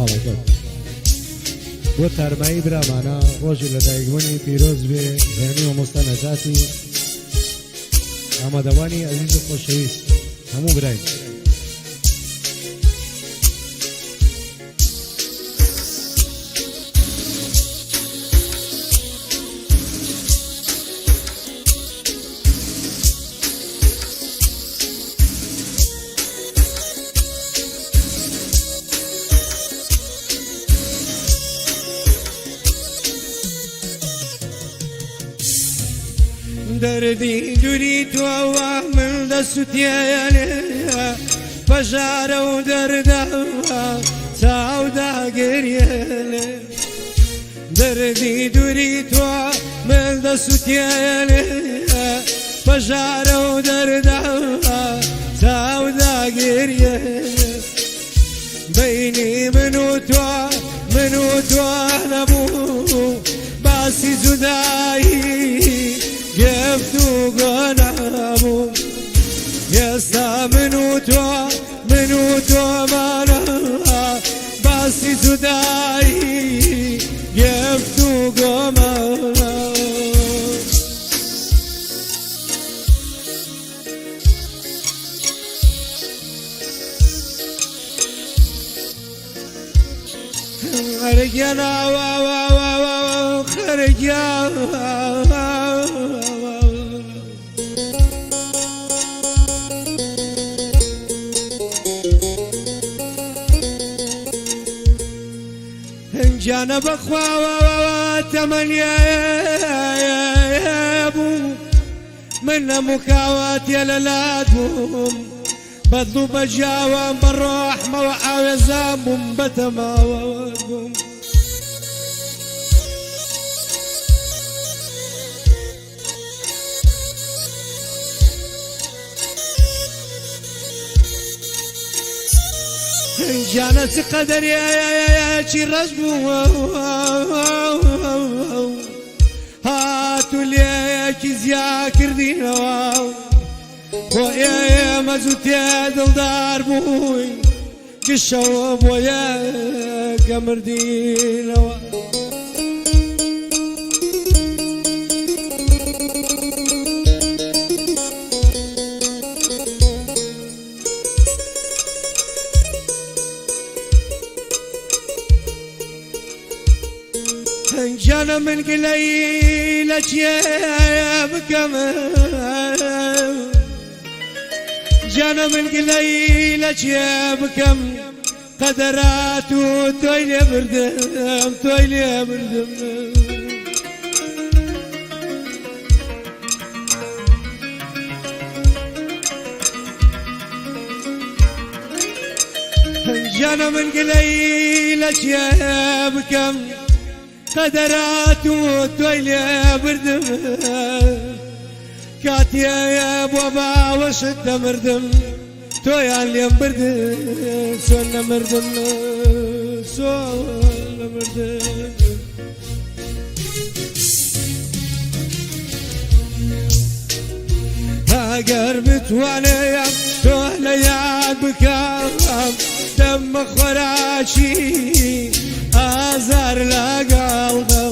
ماڵەکەت بۆ تارمایی برامانە ڕۆژی لەدایکبوونی پیرۆز بێ هێنی مامۆستا نەجاتی ئامادەوانی عەزیز و خۆشەویست هەموو براین دردی دوری تو من دەسووتێنێ بەژارە و دەردە چاودا گریێنێ دردی دوری تو من دەسووتێنێ بەژارە و دەردە چاودا گریێنێ بینی من و تۆ نەبوو باسی جودایی گفتو گنابو یستا منو تو مانا باسی جدایی گفتو گمانا خرجنا خرجنا جانا بخوا تمنيا ابو من مكاوات يا للادهم بدو بجاوام بالرحمة وعوزام بتماوم جانت قدر يا شي رزبو هاتوا لي كزيا كردينا ويا مزوت يا دلدار بوي قشوا ويا قمردينا جانا من قليلك يا بكم جانا من قليلك يا بكم قدرات وتويلي بردم تويلي بردم جانا من قليلك يا بكم قدرات وتويلي بردم كاتيا يا بابا وشد مردم تويا اللي بردم سونا مردم سونا مردم قربت وانا توهلا يا بكام دم خراشي ازار لا قلبه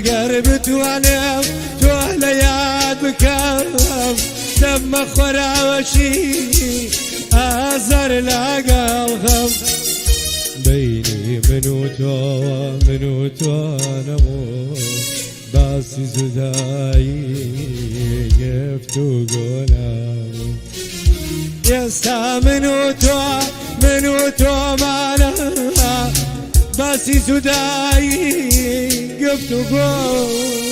قربت وانا توهلا يا بكام دم خراشي ازار لا قلبه بيني منو تو نمو باسی زدایی گفتو گلم یستا منو تو مانا باسی زدایی گفتو گلم